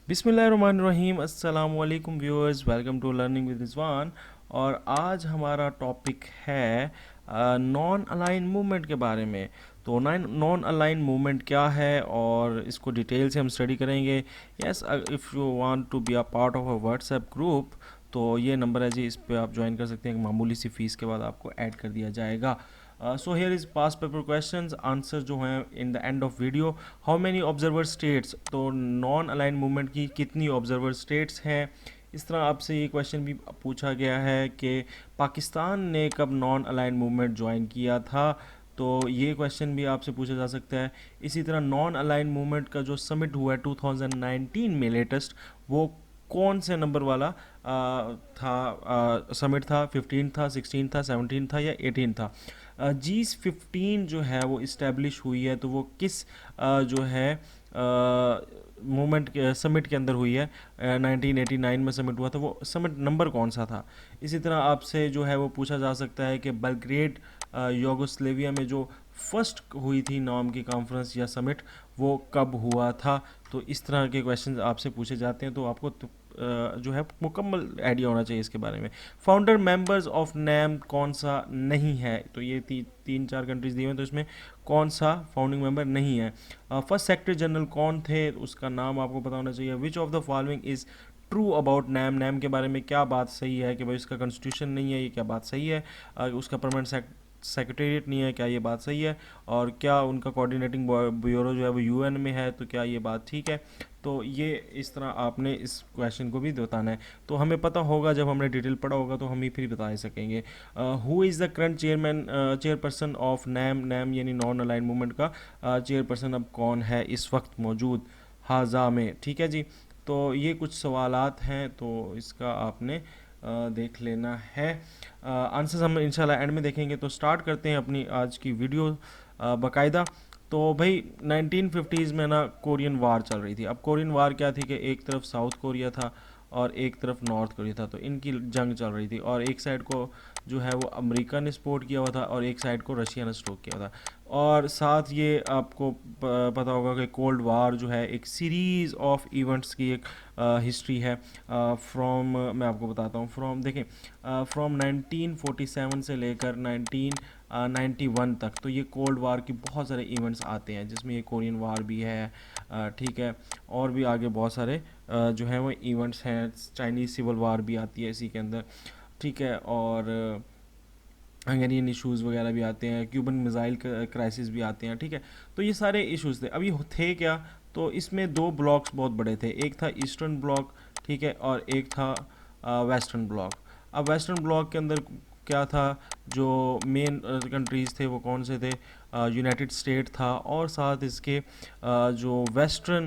बिस्मिल्लाहिर्रहमानिर्रहीम। अस्सलाम वालेकुम viewers, welcome to learning with Rizwan. और आज हमारा टॉपिक है नॉन अलाइन मूवमेंट के बारे में। तो नॉन अलाइन मूवमेंट क्या है और इसको डिटेल से हम स्टडी करेंगे। Yes, if you want to be a part of a WhatsApp group तो ये नंबर है जी, इस पे आप ज्वाइन कर सकते हैं। एक मामूली सी फ़ीस के बाद आपको ऐड कर दिया जाएगा। So here is pass paper questions, answer जो हैं in the end of video. How many observer states, तो नॉन अलाइन मूवमेंट की कितनी ऑब्जर्वर स्टेट्स हैं। इस तरह आपसे ये क्वेश्चन भी पूछा गया है कि पाकिस्तान ने कब नॉन अलाइन मूवमेंट ज्वाइन किया था, तो ये क्वेश्चन भी आपसे पूछा जा सकता है। इसी तरह नॉन अलाइन मूवमेंट का जो समिट हुआ है 2019 में लेटेस्ट, वो कौन से नंबर वाला था समिट था? 15 था, 16 था, 17 था या 18 था? जी 15 जो है वो इस्टेब्लिश हुई है, तो वो किस जो है मूवमेंट के समिट के अंदर हुई है? 1989 में समिट हुआ था, वो समिट नंबर कौन सा था? इसी तरह आपसे जो है वो पूछा जा सकता है कि बेलग्रेड यूगोस्लेविया में जो फर्स्ट हुई थी नाम की कॉन्फ्रेंस या समिट, वो कब हुआ था? तो इस तरह के क्वेश्चन आपसे पूछे जाते हैं, तो आपको जो है मुकम्मल आइडिया होना चाहिए इसके बारे में। फाउंडर मेंबर्स ऑफ नैम कौन सा नहीं है? तो ये तीन चार कंट्रीज दी हुई हैं, तो इसमें कौन सा फाउंडिंग मेंबर नहीं है? फर्स्ट सेक्रेटरी जनरल कौन थे? उसका नाम आपको पता होना चाहिए। Which of the following is true about NAM, NAM के बारे में क्या बात सही है कि भाई उसका कॉन्स्टिट्यूशन नहीं है, ये क्या बात सही है? उसका परमानेंट सेक्रेटेरिएट नहीं है, क्या ये बात सही है? और क्या उनका कोऑर्डिनेटिंग ब्यूरो जो है वो यूएन में है, तो क्या ये बात ठीक है? तो ये इस तरह आपने इस क्वेश्चन को भी बताना है। तो हमें पता होगा, जब हमने डिटेल पढ़ा होगा तो हम ही फिर बता सकेंगे। Who is the current chairperson of NAM, NAM यानी नॉन अलाइन मूवमेंट का चेयरपर्सन अब कौन है इस वक्त मौजूद हाजा में? ठीक है जी। तो ये कुछ सवालात हैं, तो इसका आपने देख लेना है। आंसर्स हम इंशाल्लाह एंड में देखेंगे। तो स्टार्ट करते हैं अपनी आज की वीडियो बाकायदा। तो भाई 1950s में ना कोरियन वार चल रही थी। अब कोरियन वार क्या थी कि एक तरफ साउथ कोरिया था और एक तरफ नॉर्थ कोरिया था, तो इनकी जंग चल रही थी। और एक साइड को जो है वो अमेरिका ने सपोर्ट किया हुआ था और एक साइड को रशिया ने सपोर्ट किया हुआ था। और साथ ये आपको पता होगा कि कोल्ड वार जो है एक सीरीज़ ऑफ इवेंट्स की एक हिस्ट्री है। फ्रॉम मैं आपको बताता हूँ, फ्रॉम देखें, फ्रॉम 1947 से लेकर 1991 तक, तो ये कोल्ड वार की बहुत सारे इवेंट्स आते हैं, जिसमें ये कोरियन वार भी है। ठीक है, और भी आगे बहुत सारे जो हैं वो इवेंट्स हैं। चाइनीज़ सिविल वार भी आती है इसी के अंदर। ठीक है, और हंगेरियन इश्यूज़ वगैरह भी आते हैं, क्यूबन मिज़ाइल क्राइसिस भी आते हैं। ठीक है, तो ये सारे इश्यूज़ थे। अब ये थे क्या? तो इसमें दो ब्लॉक्स बहुत बड़े थे, एक था ईस्टर्न ब्लॉक, ठीक है, और एक था वेस्टर्न ब्लॉक। अब वेस्टर्न ब्लॉक के अंदर क्या था? जो मेन कंट्रीज़ थे वो कौन से थे? यूनाइटेड स्टेट था, और साथ इसके जो वेस्टर्न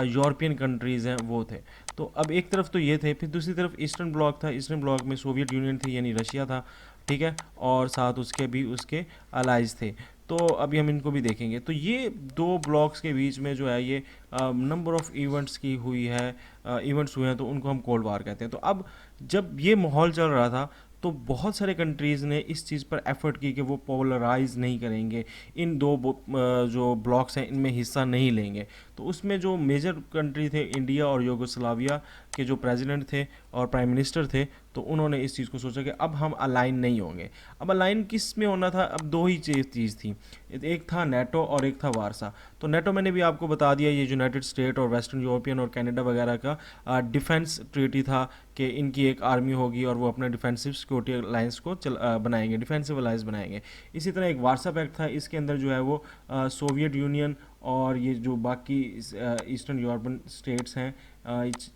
यूरोपियन कंट्रीज़ हैं वो थे। तो अब एक तरफ तो ये थे, फिर दूसरी तरफ ईस्टर्न ब्लॉक था। ईस्टर्न ब्लॉक में सोवियत यूनियन थी यानी रशिया था। ठीक है, और साथ उसके भी उसके अलाइज थे। तो अभी हम इनको भी देखेंगे। तो ये दो ब्लॉक्स के बीच में जो है ये नंबर ऑफ़ इवेंट्स की हुई है, इवेंट्स हुए हैं, तो उनको हम कोल्ड वार कहते हैं। तो अब जब ये माहौल चल रहा था, तो बहुत सारे कंट्रीज़ ने इस चीज़ पर एफर्ट की कि वो पोलराइज नहीं करेंगे, इन दो जो ब्लॉक्स हैं इनमें हिस्सा नहीं लेंगे। तो उसमें जो मेजर कंट्री थे, इंडिया और यूगोस्लाविया के जो प्रेसिडेंट थे और प्राइम मिनिस्टर थे, तो उन्होंने इस चीज़ को सोचा कि अब हम अलाइन नहीं होंगे। अब अलाइन किस में होना था? अब दो ही चीज़ थी, एक था नेटो और एक था वारसा। तो नेटो मैंने भी आपको बता दिया, ये यूनाइटेड स्टेट और वेस्टर्न यूरोपियन और कनाडा वगैरह का डिफेंस ट्रीटी था कि इनकी एक आर्मी होगी और वो अपने डिफेंसिव सिक्योरिटी अलायंस को बनाएंगे, डिफेंसिव अलायंस बनाएंगे। इसी तरह एक वारसा पैक्ट था, इसके अंदर जो है वो सोवियत यूनियन और ये जो बाकी ईस्टर्न यूरोपियन स्टेट्स हैं,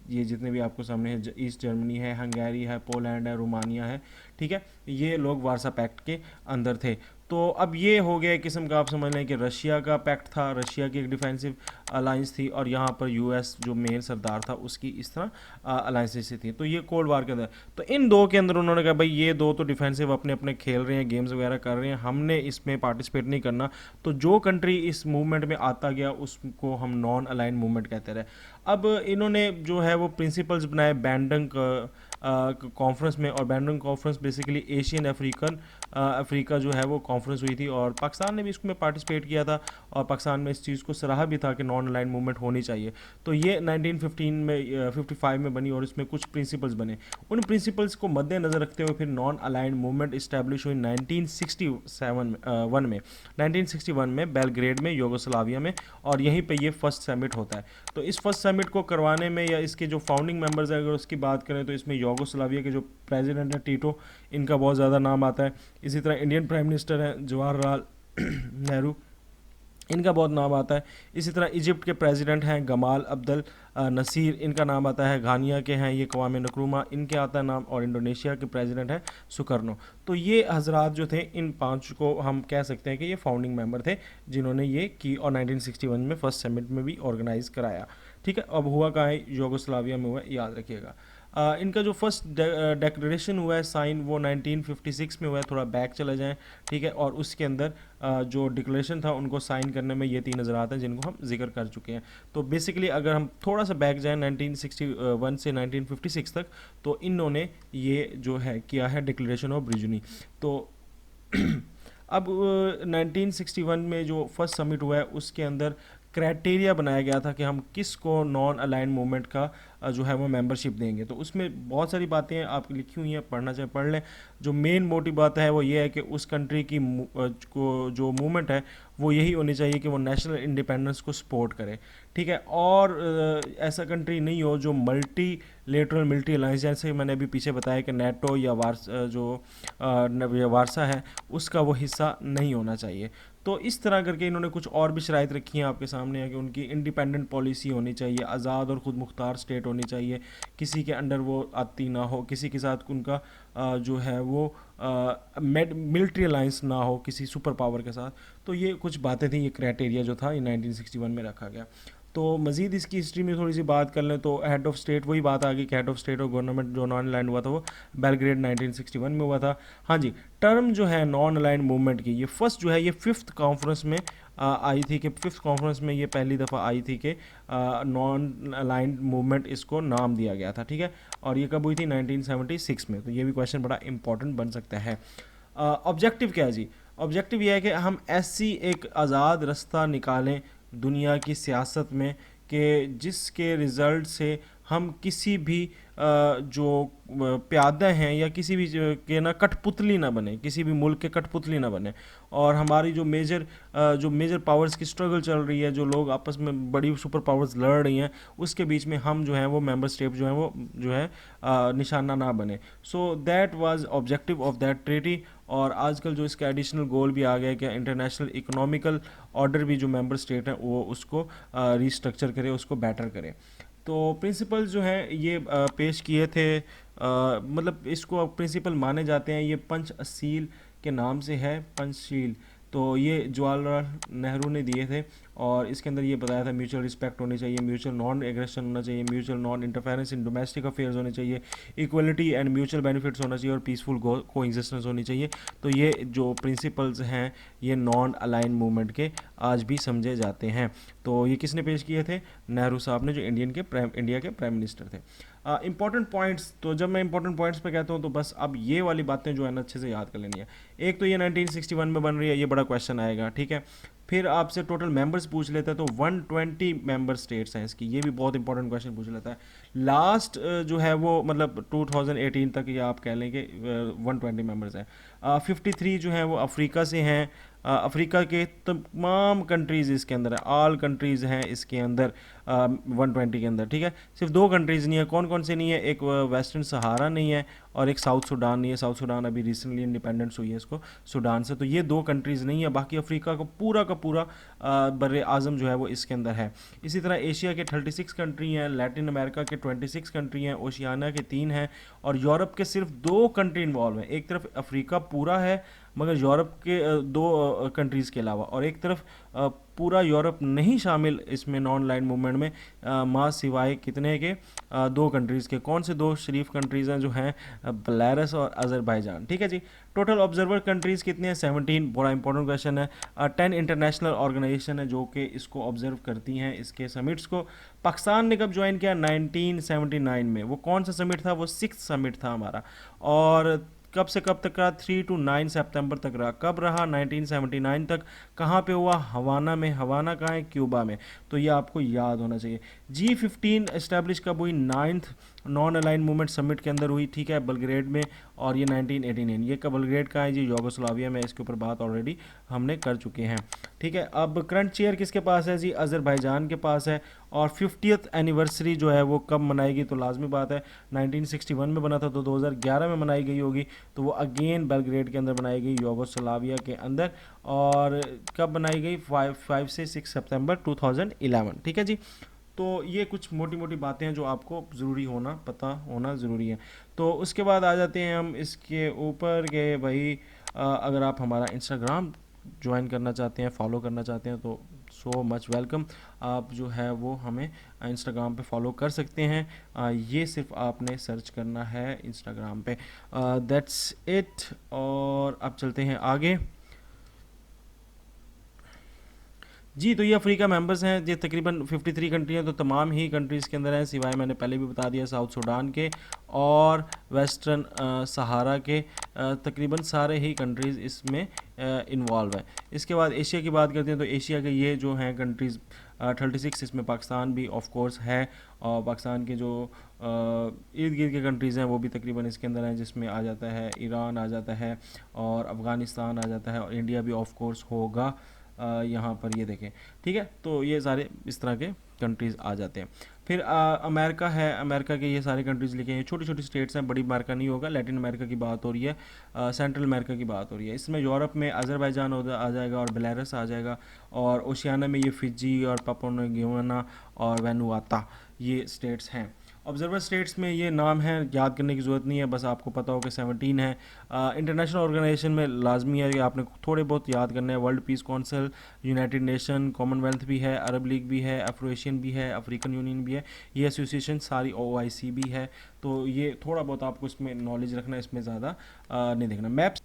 ये जितने भी आपको सामने है, ईस्ट जर्मनी है, हंगेरी है, पोलैंड है, रोमानिया है, ठीक है, ये लोग वारसा पैक्ट के अंदर थे। तो अब ये हो गया एक किस्म का, आप समझ लें कि रशिया का पैक्ट था, रशिया की एक डिफेंसिव अलायंस थी, और यहाँ पर यूएस जो मेन सरदार था उसकी इस तरह अलायंसेस थी। तो ये कोल्ड वार के अंदर, तो इन दो के अंदर उन्होंने कहा भाई ये दो तो डिफेंसिव अपने अपने खेल रहे हैं, गेम्स वगैरह कर रहे हैं, हमने इसमें पार्टिसिपेट नहीं करना। तो जो कंट्री इस मूवमेंट में आता गया उसको हम नॉन अलाइन मूवमेंट कहते रहे। अब इन्होंने जो है वो प्रिंसिपल्स बनाए बैंडंग कॉन्फ्रेंस में, और Bandung conference basically Asian African Africa जो है वो कॉन्फ्रेंस हुई थी, और पाकिस्तान ने भी इसमें पार्टिसिपेट किया था, और पाकिस्तान में इस चीज़ को सराहा भी था कि नॉन अलाइंड मूवमेंट होनी चाहिए। तो ये 1915 में 55 में बनी, और इसमें कुछ प्रिंसिपल्स बने। उन प्रिंसिपल्स को मद्देनज़र रखते हुए फिर नॉन अलाइंड मूवमेंट इस्टेब्लिश हुई 1961 में 1961 में बेलग्रेड में, यूगोस्लाविया में, और यहीं पे ये फर्स्ट समिट होता है। तो इस फर्स्ट समिट को करवाने में, या इसके जो फाउंडिंग मेंबर्स हैं अगर उसकी बात करें, तो इसमें यूगोस्लाविया के जो प्रेसिडेंट है टीटो, इनका बहुत ज़्यादा नाम आता है। इसी तरह इंडियन प्राइम मिनिस्टर हैं जवाहरलाल नेहरू, इनका बहुत नाम आता है। इसी तरह इजिप्ट के प्रेसिडेंट हैं गमाल अब्दल नसीर, इनका नाम आता है। घानिया के हैं ये कवाम नक्रुमा, इनके आता है नाम। और इंडोनेशिया के प्रेसिडेंट हैं सुकर्नो। तो ये हजरात जो थे, इन पांच को हम कह सकते हैं कि ये फाउंडिंग मेंबर थे जिन्होंने ये की, और 1961 में फर्स्ट समिट में भी ऑर्गेनाइज कराया। ठीक है, अब हुआ कहाँ है? यूगोस्लाविया में हुआ है, याद रखिएगा। इनका जो फर्स्ट डेक्लेरेशन हुआ है साइन, वो 1956 में हुआ है। थोड़ा बैक चला जाएं, ठीक है, और उसके अंदर जो डिक्लेरेशन था उनको साइन करने में ये तीन हज़रात हैं जिनको हम जिक्र कर चुके हैं। तो बेसिकली अगर हम थोड़ा सा बैक जाएं 1961 से 1956 तक, तो इन्होंने ये जो है किया है डिक्लेरेशन ऑफ ब्रिजुनी। तो अब 1961 में जो फर्स्ट समिट हुआ है उसके अंदर क्राइटेरिया बनाया गया था कि हम किस को नॉन अलाइन मूवमेंट का जो है वो मेंबरशिप देंगे। तो उसमें बहुत सारी बातें आप लिखी हुई हैं, पढ़ना चाहे पढ़ लें। जो मेन मोटिव बात है वो ये है कि उस कंट्री की को जो मूवमेंट है वो यही होनी चाहिए कि वो नेशनल इंडिपेंडेंस को सपोर्ट करे। ठीक है, और ऐसा कंट्री नहीं हो जो मल्टी लेटरल मिलिट्री अलायंस, जैसे मैंने अभी पीछे बताया कि नेटो या वारसा है, उसका वो हिस्सा नहीं होना चाहिए। तो इस तरह करके इन्होंने कुछ और भी शराइत रखी हैं आपके सामने, है कि उनकी इंडिपेंडेंट पॉलिसी होनी चाहिए, आज़ाद और ख़ुद मुख्तार स्टेट होनी चाहिए, किसी के अंडर वो आती ना हो, किसी के साथ उनका जो है वो मिलिट्री अलायंस ना हो किसी सुपर पावर के साथ। तो ये कुछ बातें थी, ये क्राइटेरिया जो था ये 1961 में रखा गया। तो मज़ीद इसकी हिस्ट्री में थोड़ी सी बात कर लें तो हेड ऑफ स्टेट, वही बात आ गई कि हेड ऑफ स्टेट और गवर्नमेंट जो नॉन अलाइंड हुआ था वो बेलग्रेड 1961 में हुआ था। हाँ जी, टर्म जो है नॉन अलाइंड मूवमेंट की, ये फर्स्ट जो है ये फिफ्थ कॉन्फ्रेंस में आई थी, कि फिफ्थ कॉन्फ्रेंस में ये पहली दफ़ा आई थी कि नॉन अलाइंड मूवमेंट इसको नाम दिया गया था। ठीक है, और ये कब हुई थी? 1976 में। तो ये भी क्वेश्चन बड़ा इंपॉर्टेंट बन सकता है। ऑब्जेक्टिव क्या है जी? ऑब्जेक्टिव ये है कि हम ऐसी एक आज़ाद रास्ता निकालें दुनिया की सियासत में कि जिसके रिज़ल्ट से हम किसी भी जो प्यादा हैं या किसी भी के ना कठपुतली ना बने, किसी भी मुल्क के कठपुतली ना बने, और हमारी जो मेजर पावर्स की स्ट्रगल चल रही है, जो लोग आपस में बड़ी सुपर पावर्स लड़ रही हैं, उसके बीच में हम जो हैं वो मेंबर स्टेट जो हैं वो जो है निशाना ना बने। सो that was objective of that treaty. और आजकल जो इसका एडिशनल गोल भी आ गया है कि इंटरनेशनल इकोनॉमिकल ऑर्डर भी जो मेंबर स्टेट हैं वो उसको रीस्ट्रक्चर करे, उसको बेटर करे। तो प्रिंसिपल जो हैं ये पेश किए थे, मतलब इसको प्रिंसिपल माने जाते हैं, ये पंच असील के नाम से है, पंचशील। तो ये जवाहरलाल नेहरू ने दिए थे, और इसके अंदर ये बताया था म्यूचुअल रिस्पेक्ट होनी चाहिए, म्यूचुअल नॉन एग्रेशन होना चाहिए, mutual non interference in domestic affairs होने चाहिए, इक्वलिटी एंड म्यूचुअल बेनिफिट्स होना चाहिए, और पीसफुल को एग्जिस्टेंस होनी चाहिए। तो ये जो प्रिंसिपल्स हैं ये नॉन अलाइन मूवमेंट के आज भी समझे जाते हैं। तो ये किसने पेश किए थे? नेहरू साहब ने, जो इंडिया के प्राइम मिनिस्टर थे। इंपॉर्टेंट पॉइंट्स, तो जब मैं इंपॉर्टेंट पॉइंट्स पे कहता हूँ तो बस अब ये वाली बातें जो है ना अच्छे से याद कर लेनी है। एक तो ये 1961 में बन रही है, ये बड़ा क्वेश्चन आएगा। ठीक है, फिर आपसे टोटल मेंबर्स पूछ लेता है, तो 120 मेंबर स्टेट्स हैं इसकी, ये भी बहुत इंपॉर्टेंट क्वेश्चन पूछ लेता है। लास्ट जो है वो मतलब 2018 तक ये आप कह लें कि 120 मेंबर्स हैं। 53 जो हैं वो अफ्रीका से हैं, अफ्रीका के तमाम कंट्रीज़ इसके अंदर है, ऑल कंट्रीज़ हैं इसके अंदर 120 के अंदर। ठीक है, सिर्फ दो कंट्रीज़ नहीं है। कौन कौन से नहीं है? एक वेस्टर्न सहारा नहीं है, और एक साउथ सूडान नहीं है। साउथ सूडान अभी रिसेंटली इंडिपेंडेंस हुई है इसको सूडान से। तो ये दो कंट्रीज़ नहीं है, बाकी अफ्रीका का पूरा बर आज़म जो है वो इसके अंदर है। इसी तरह एशिया के 36 कंट्री हैं, लैटिन अमेरिका के 26 कंट्री हैं, ओशियाना के 3 हैं, और यूरोप के सिर्फ 2 कंट्री इन्वॉल्व हैं। एक तरफ अफ्रीका पूरा है मगर यूरोप के 2 कंट्रीज़ के अलावा, और एक तरफ पूरा यूरोप नहीं शामिल इसमें नॉन लाइन मूवमेंट में, माँ सिवाय कितने के 2 कंट्रीज़ के। कौन से 2 शरीफ कंट्रीज़ हैं? जो हैं बेलारूस और अज़रबैजान। ठीक है जी। टोटल ऑब्जर्वर कंट्रीज़ कितने हैं? 17। बड़ा इंपॉर्टेंट क्वेश्चन है। 10 इंटरनेशनल ऑर्गेनाइजेशन है जो कि इसको ऑब्जर्व करती हैं, इसके समिट्स को। पाकिस्तान ने कब ज्वाइन किया? 1979 में। वो कौन सा समिट था? वो 6th समिट था हमारा। और कब से कब तक रहा, 3 to 9 सितंबर तक रहा। कब रहा, 1979 तक। कहाँ पे हुआ, हवाना में। हवाना कहाँ है, क्यूबा में। तो ये आपको याद होना चाहिए। G15 एस्टैब्लिश कब हुई, 9th non align movement summit के अंदर हुई, ठीक है, बल्ग्रेड में। और ये 1989, ये कब, बल्ग्रेड का है जी, यूगोस्लाविया में। इसके ऊपर बात ऑलरेडी हमने कर चुके हैं, ठीक है। अब करंट चेयर किसके पास है जी, अजरबैजान के पास है। और 50th एनिवर्सरी जो है वो कब मनाएगी, तो लाजमी बात है 1961 में बना था, तो 2011 में मनाई गई होगी। तो वो अगेन बेलग्रेड के अंदर बनाई गई, यूगोस्लाविया के अंदर। और कब बनाई गई, 5 से 6 सितंबर 2011, ठीक है जी। तो ये कुछ मोटी मोटी बातें हैं जो आपको ज़रूरी होना, पता होना ज़रूरी है। तो उसके बाद आ जाते हैं हम इसके ऊपर के भाई, अगर आप हमारा इंस्टाग्राम ज्वाइन करना चाहते हैं, फॉलो करना चाहते हैं, तो सो मच वेलकम। आप जो है वो हमें इंस्टाग्राम पे फॉलो कर सकते हैं। ये सिर्फ आपने सर्च करना है इंस्टाग्राम पे। That's it. और अब चलते हैं आगे जी। तो ये अफ्रीका मेंबर्स हैं, ये तकरीबन 53 कंट्री हैं। तो तमाम ही कंट्रीज़ के अंदर हैं, सिवाय मैंने पहले भी बता दिया साउथ सूडान के और वेस्टर्न सहारा के। तकरीबन सारे ही कंट्रीज़ इसमें इन्वॉल्व हैं। इसके बाद एशिया की बात करते हैं, तो एशिया के ये जो हैं कंट्रीज़ 36, इसमें पाकिस्तान भी ऑफ कोर्स है। और पाकिस्तान के जो इर्द गिर्द के कंट्रीज़ हैं वो भी तकरीबन इसके अंदर हैं, जिसमें आ जाता है ईरान, आ जाता है और अफ़गानिस्तान आ जाता है, और इंडिया भी ऑफ कोर्स होगा यहाँ पर, ये देखें, ठीक है। तो ये सारे इस तरह के कंट्रीज़ आ जाते हैं। फिर अमेरिका है, अमेरिका के ये सारे कंट्रीज़ लिखे हैं, छोटी छोटी स्टेट्स हैं, बड़ी अमेरिका नहीं होगा। लैटिन अमेरिका की बात हो रही है, सेंट्रल अमेरिका की बात हो रही है। इसमें यूरोप में अज़रबैजान आ जाएगा और बेलारूस आ जाएगा। और ओशियाना में ये फिजी और पापुआ न्यू गिनिया और वैनुआतु ये स्टेट्स हैं। ऑब्जर्वर स्टेट्स में ये नाम है, याद करने की ज़रूरत नहीं है, बस आपको पता हो कि 17 है। इंटरनेशनल ऑर्गेनाइजेशन में लाजमी है कि आपने थोड़े बहुत याद करने हैं। World peace council, United nation, Commonwealth भी है, अरब लीग भी है, अफ्रो एशियन भी है, अफ्रीकन यूनियन भी है, ये एसोसिएशन सारी OIC भी है। तो ये थोड़ा बहुत आपको इसमें नॉलेज रखना है, इसमें ज़्यादा नहीं देखना। मैप्स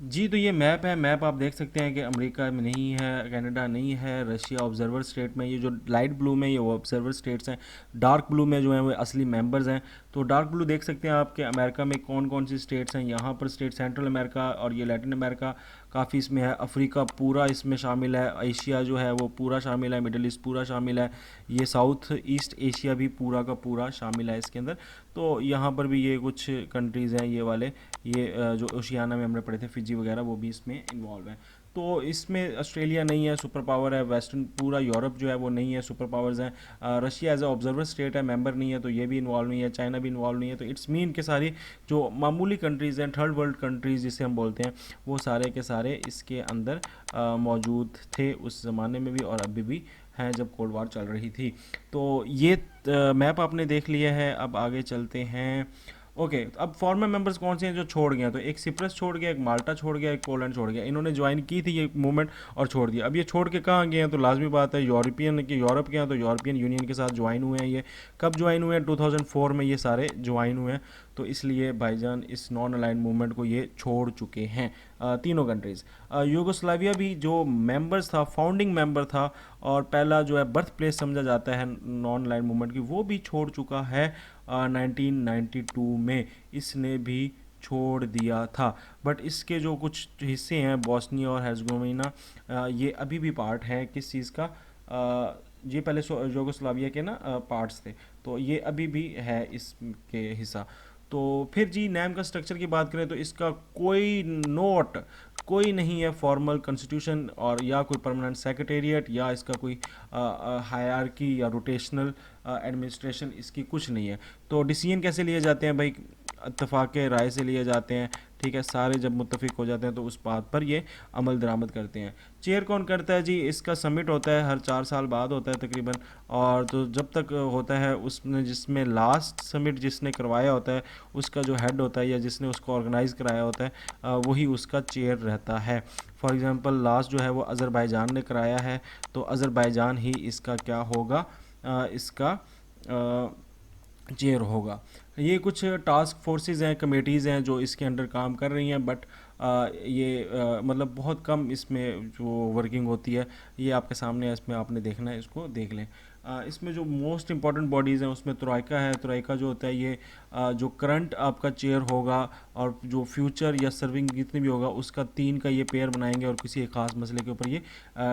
जी। तो ये मैप है, मैप आप देख सकते हैं कि अमेरिका में नहीं है, कनाडा नहीं है, रशिया ऑब्जर्वर स्टेट में। ये जो लाइट ब्लू में ये ऑब्जर्वर स्टेट्स हैं, डार्क ब्लू में जो हैं वो असली मेंबर्स हैं। तो डार्क ब्लू देख सकते हैं आपके अमेरिका में कौन कौन सी स्टेट्स हैं। यहाँ पर स्टेट सेंट्रल अमेरिका और ये लैटिन अमेरिका काफ़ी इसमें है। अफ्रीका पूरा इसमें शामिल है, एशिया जो है वो पूरा शामिल है, मिडल ईस्ट पूरा शामिल है, ये साउथ ईस्ट एशिया भी पूरा का पूरा शामिल है इसके अंदर। तो यहाँ पर भी ये कुछ कंट्रीज़ हैं, ये वाले, ये जो ओशियाना में हमने पढ़े थे, फिजी वगैरह, वो भी इसमें इन्वॉल्व हैं। तो इसमें ऑस्ट्रेलिया नहीं है, सुपर पावर है। वेस्टर्न पूरा यूरोप जो है वो नहीं है, सुपर पावर्स हैं। Russia as a observer state है, मेंबर नहीं है, तो ये भी इन्वॉल्व नहीं है। चाइना भी इन्वॉल्व नहीं है। तो इट्स मीन के सारी जो मामूली कंट्रीज़ हैं, थर्ड वर्ल्ड कंट्रीज़ जिसे हम बोलते हैं, वो सारे के सारे इसके अंदर मौजूद थे उस ज़माने में भी और अभी भी हैं, जब कोल्ड वार चल रही थी। तो ये मैप आपने देख लिया है। अब आगे चलते हैं। ओके, अब फॉर्मर मेंबर्स कौन से हैं जो छोड़ गए हैं, तो एक सिप्रस छोड़ गया, एक माल्टा छोड़ गया, एक पोलैंड छोड़ गया। इन्होंने ज्वाइन की थी ये मूवमेंट और छोड़ दिया। अब ये छोड़ के कहाँ गए हैं, तो लाजमी बात है यूरोप के हैं, तो यूरोपियन यूनियन के साथ ज्वाइन हुए हैं। ये कब ज्वाइन हुए हैं, 2004 में ये सारे ज्वाइन हुए हैं। तो इसलिए भाईजान इस नॉन अलाइंड मूवमेंट को ये छोड़ चुके हैं, तीनों कंट्रीज़। यूगोस्लाविया भी जो मेंबर्स था, फाउंडिंग मेंबर था और पहला जो है बर्थ प्लेस समझा जाता है नॉन अलाइंड मूवमेंट की, वो भी छोड़ चुका है 1992 में। इसने भी छोड़ दिया था। बट इसके जो कुछ हिस्से हैं, बॉस्निया और हेर्ज़ेगोविना, ये अभी भी पार्ट हैं किस चीज़ का, ये पहले यूगोस्लाविया के ना पार्ट्स थे, तो ये अभी भी है इसके हिस्सा। तो फिर जी नैम का स्ट्रक्चर की बात करें तो इसका कोई नहीं है फॉर्मल कॉन्स्टिट्यूशन और या कोई परमानेंट सेक्रेटेरिएट या इसका कोई हायरार्की या रोटेशनल एडमिनिस्ट्रेशन, इसकी कुछ नहीं है। तो डिसीजन कैसे लिए जाते हैं भाई, इत्तेफाक राय से लिए जाते हैं, ठीक है। सारे जब मुत्तफिक हो जाते हैं तो उस बात पर ये अमल दरामद करते हैं। चेयर कौन करता है जी, इसका समिट होता है हर 4 साल बाद होता है तकरीबन। और तो जब तक होता है उसमें, जिसमें लास्ट समिट जिसने करवाया होता है उसका जो हेड होता है या जिसने उसको ऑर्गेनाइज़ कराया होता है वही उसका चेयर रहता है। फॉर एग्ज़ाम्पल लास्ट जो है वो अज़रबैजान ने कराया है, तो अज़रबैजान ही इसका क्या होगा, इसका चेयर होगा। ये कुछ टास्क फोर्सेस हैं, कमेटीज़ हैं जो इसके अंडर काम कर रही हैं, बट ये मतलब बहुत कम इसमें जो वर्किंग होती है, ये आपके सामने है, इसमें आपने देखना है, इसको देख लें। इसमें जो मोस्ट इंपॉर्टेंट बॉडीज़ हैं उसमें ट्रोइका है। ट्रोइका जो होता है ये जो करंट आपका चेयर होगा और जो फ्यूचर या सर्विंग जितनी भी होगा उसका 3 का ये पेयर बनाएंगे और किसी एक खास मसले के ऊपर ये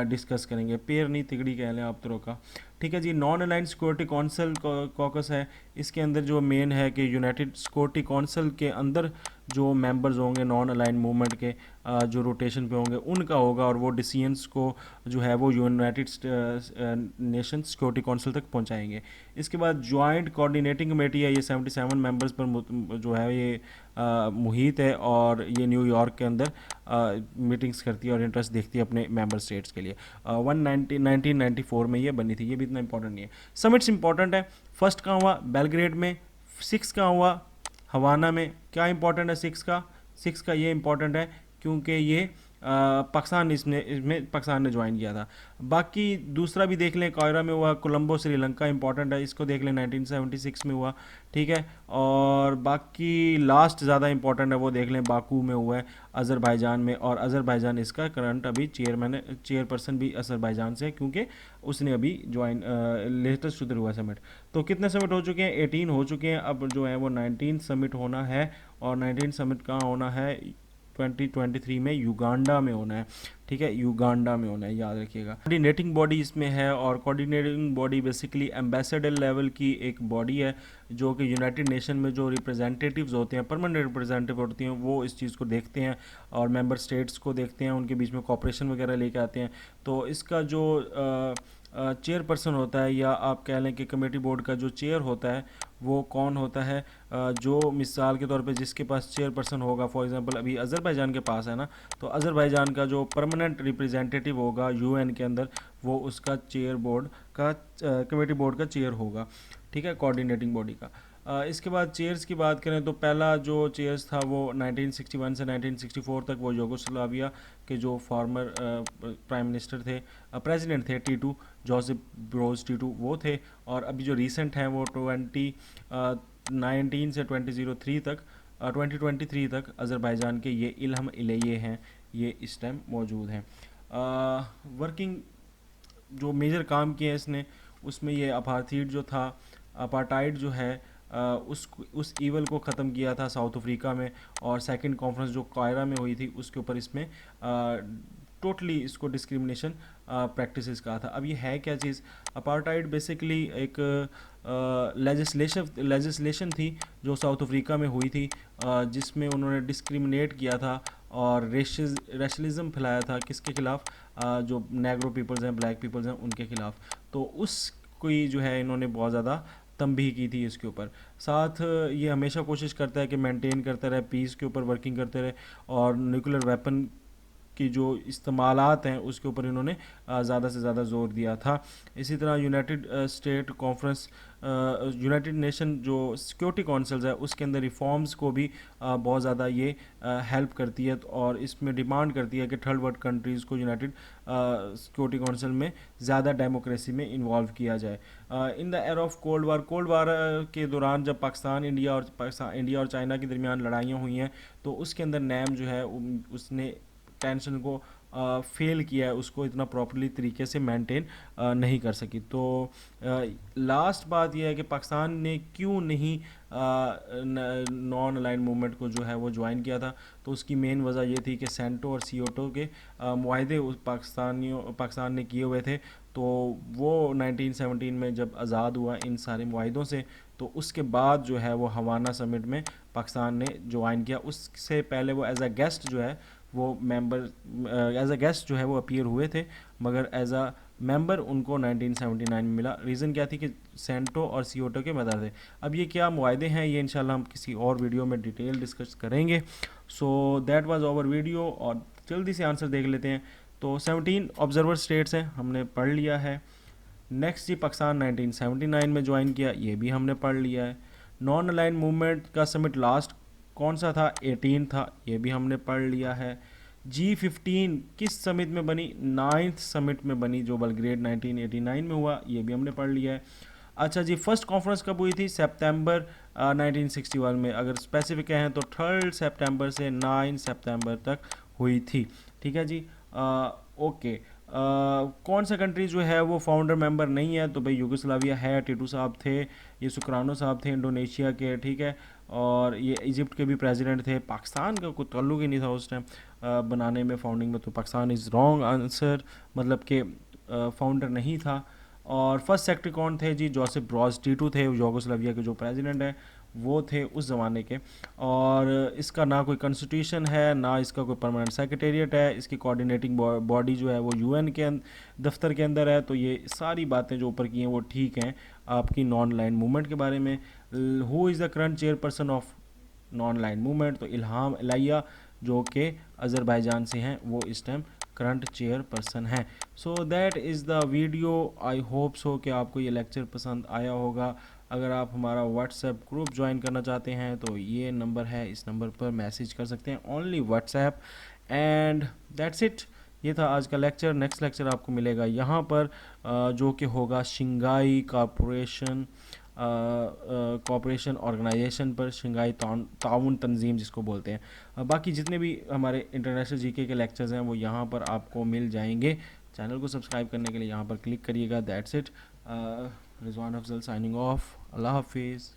डिस्कस करेंगे। पेयर नहीं, तिगड़ी कह लें आप का। ठीक है जी। Non aligned security council caucus है। इसके अंदर जो मेन है कि यूनाइटेड सिक्योरिटी काउंसिल के अंदर जो मेंबर्स होंगे नॉन अलाइंड मूवमेंट के जो रोटेशन पे होंगे उनका होगा, और वो डिसीजंस को जो है वो यूनाइटेड नेशन सिक्योरिटी काउंसिल तक पहुंचाएंगे। इसके बाद जॉइंट कोऑर्डिनेटिंग कमेटी है, ये 77 मेंबर्स पर जो है ये मुहित है, और ये न्यूयॉर्क के अंदर मीटिंग्स करती है और इंटरेस्ट देखती है अपने मेंबर स्टेट्स के लिए। 1994 में ये बनी थी। ये भी इतना इंपॉर्टेंट नहीं है। समिट्स इंपॉर्टेंट है। फर्स्ट कहाँ हुआ? बेलग्रेड में। 6 कहाँ हुआ? हवाना में। क्या इंपॉर्टेंट है 6 का ये इंपॉर्टेंट है क्योंकि ये पाकिस्तान इसमें पाकिस्तान ने ज्वाइन किया था। बाकी दूसरा भी देख लें, कायरा में हुआ। कोलंबो श्रीलंका इंपॉर्टेंट है, इसको देख लें, 1976 में हुआ। ठीक है। और बाकी लास्ट ज़्यादा इंपॉर्टेंट है, वो देख लें, बाकू में हुआ है अज़रबैजान में, और अज़रबैजान इसका करंट अभी चेयरपर्सन भी अज़रबैजान से है क्योंकि उसने अभी ज्वाइन लेटेस्ट शुरू हुआ समिट। तो कितने समिट हो चुके हैं? 18 हो चुके हैं। अब जो है वो 19 समिट होना है, और 19 समिट कहाँ होना है? 2023 में युगांडा में होना है। ठीक है, युगांडा में होना है, याद रखिएगा। कोऑर्डिनेटिंग बॉडी इसमें है, और coordinating body basically ambassador level की एक बॉडी है जो कि यूनाइटेड नेशन में जो रिप्रेजेंटेटिव्स होते हैं, परमानेंट रिप्रेजेंटेटिव होती हैं, वो इस चीज़ को देखते हैं और मेंबर स्टेट्स को देखते हैं, उनके बीच में कॉपरेशन वगैरह लेके आते हैं। तो इसका जो चेयरपर्सन होता है, या आप कह लें कि कमेटी बोर्ड का जो चेयर होता है वो कौन होता है? जो मिसाल के तौर पे जिसके पास चेयरपर्सन होगा, फॉर एग्जांपल अभी अज़रबैजान के पास है ना, तो अज़रबैजान का जो परमानेंट रिप्रेजेंटेटिव होगा यूएन के अंदर, वो उसका चेयर बोर्ड का कमेटी बोर्ड का चेयर होगा। ठीक है, कोऑर्डिनेटिंग बॉडी का। इसके बाद चेयर्स की बात करें तो पहला जो चेयर्स था वो 1961 से 1964 तक वो यूगोस्लाविया के जो फॉर्मर प्राइम मिनिस्टर थे, प्रेसिडेंट थे, टीटू, जोसेफ ब्रोज टीटू, वो थे। और अभी जो रीसेंट हैं वो 2019 से 2023 तक अज़रबैजान के ये इल्हम इलैये हैं, ये इस टाइम मौजूद हैं। वर्किंग जो मेजर काम किए हैं इसने, उसमें ये अपार्थीड जो था, अपार्टाइड जो है, उस ईवल को ख़त्म किया था साउथ अफ्रीका में, और सेकंड कॉन्फ्रेंस जो कायरा में हुई थी उसके ऊपर इसमें टोटली इसको डिस्क्रिमिनेशन प्रैक्टिसेस कहा था। अब ये है क्या चीज़? अपार्टाइड बेसिकली एक लेजिस्लेशन थी जो साउथ अफ्रीका में हुई थी, जिसमें उन्होंने डिस्क्रिमिनेट किया था और रेशलिज्म फैलाया था। किसके खिलाफ? जो नेग्रो पीपल्स हैं, ब्लैक पीपल्स हैं, उनके खिलाफ। तो उस कोई जो है इन्होंने बहुत ज़्यादा तंबीह की थी इसके ऊपर। साथ ये हमेशा कोशिश करता है कि मेंटेन करता रहे, पीस के ऊपर वर्किंग करते रहे, और न्यूक्लियर वेपन की जो इस्तेमालात हैं उसके ऊपर इन्होंने ज़्यादा से ज़्यादा ज़ोर दिया था। इसी तरह United state conference, United nation जो सिक्योरिटी काउंसिल्स है उसके अंदर रिफॉर्म्स को भी बहुत ज़्यादा ये हेल्प करती है, और इसमें डिमांड करती है कि थर्ड वर्ल्ड कंट्रीज़ को यूनाइटेड सिक्योरिटी काउंसिल में ज़्यादा डेमोक्रेसी में इन्वॉल्व किया जाए। In the era of cold war के दौरान जब इंडिया और चाइना के दरमियान लड़ाइयाँ हुई हैं, तो उसके अंदर नैम जो है उसने टेंशन को फेल किया है, उसको इतना प्रॉपरली तरीके से मेंटेन नहीं कर सकी। तो लास्ट बात यह है कि पाकिस्तान ने क्यों नहीं नॉन अलाइन मूवमेंट को जो है वो ज्वाइन किया था। तो उसकी मेन वजह ये थी कि सेंटो और सीओटो के मुआहदे पाकिस्तान ने किए हुए थे। तो वो 1917 में जब आज़ाद हुआ इन सारे मुआहदों से, तो उसके बाद जो है वो हवाना समिट में पाकिस्तान ने ज्वाइन किया। उससे पहले वो एज अ गेस्ट जो है वो एज अ गेस्ट जो है वो अपीयर हुए थे, मगर एज अ मेंबर उनको 1979 में मिला। रीज़न क्या थी कि सेंटो और सीओटो के मदर थे। अब ये क्या मुआहदे हैं, ये इंशाल्लाह हम किसी और वीडियो में डिटेल डिस्कस करेंगे। So that was our video, और जल्दी से आंसर देख लेते हैं। तो 17 ऑब्जर्वर स्टेट्स हैं, हमने पढ़ लिया है। नेक्स्ट जी, पाकिस्तान 1979 में ज्वाइन किया, ये भी हमने पढ़ लिया है। नॉन अलाइन मूवमेंट का समिट लास्ट कौन सा था? 18 था, ये भी हमने पढ़ लिया है। G15 किस समिट में बनी? 9th समिट में बनी, जो बलग्रेड 1989 में हुआ, ये भी हमने पढ़ लिया है। अच्छा जी, फर्स्ट कॉन्फ्रेंस कब हुई थी? सितंबर 1961 में। अगर स्पेसिफिक कहें तो 3 सितंबर से 9 सितंबर तक हुई थी। ठीक है जी, ओके। कौन सा कंट्री जो है वो फाउंडर मेंबर नहीं है, तो भाई यूगोस्लाविया है, टीटू साहब थे, ये सुकरानो साहब थे इंडोनेशिया के, ठीक है, और ये इजिप्ट के भी प्रेसिडेंट थे। पाकिस्तान का कोई ताल्लुक ही नहीं था उस टाइम बनाने में, फाउंडिंग में, तो पाकिस्तान इज़ रॉन्ग आंसर, मतलब कि फाउंडर नहीं था। और फर्स्ट सेक्रेटरी कौन थे जी? जोसेफ ब्रॉज टीटू थे, यूगोस्लाविया के जो प्रेसिडेंट हैं वो थे उस ज़माने के। और इसका ना कोई कॉन्स्टिट्यूशन है, ना इसका कोई परमानेंट सेक्रेटेरिएट है, इसकी कोऑर्डिनेटिंग बॉडी जो है वो यूएन के दफ्तर के अंदर है। तो ये सारी बातें जो ऊपर की हैं वो ठीक हैं आपकी नॉन लाइन मूवमेंट के बारे में। Who is the current chairperson of non line movement? तो इल्हाम इलाहिया जो कि अज़रबैजान से हैं, वो इस टाइम करंट चेयर पर्सन है। So that is the video. I hope so कि आपको ये लेक्चर पसंद आया होगा। अगर आप हमारा व्हाट्सएप ग्रुप ज्वाइन करना चाहते हैं तो ये नंबर है, इस नंबर पर मैसेज कर सकते हैं, only WhatsApp. And that's it, ये था आज का लेक्चर। नेक्स्ट लेक्चर आपको मिलेगा यहाँ पर जो कि होगा शिंगाई कॉरपोरेशन कॉपरेशन ऑर्गेनाइजेशन पर, शंघाई ताउन तंजीम जिसको बोलते हैं। बाकी जितने भी हमारे इंटरनेशनल जीके के लेक्चर्स हैं वो यहाँ पर आपको मिल जाएंगे। चैनल को सब्सक्राइब करने के लिए यहाँ पर क्लिक करिएगा। That's it, Rizwan Afzal signing off. अल्लाह हाफिज़।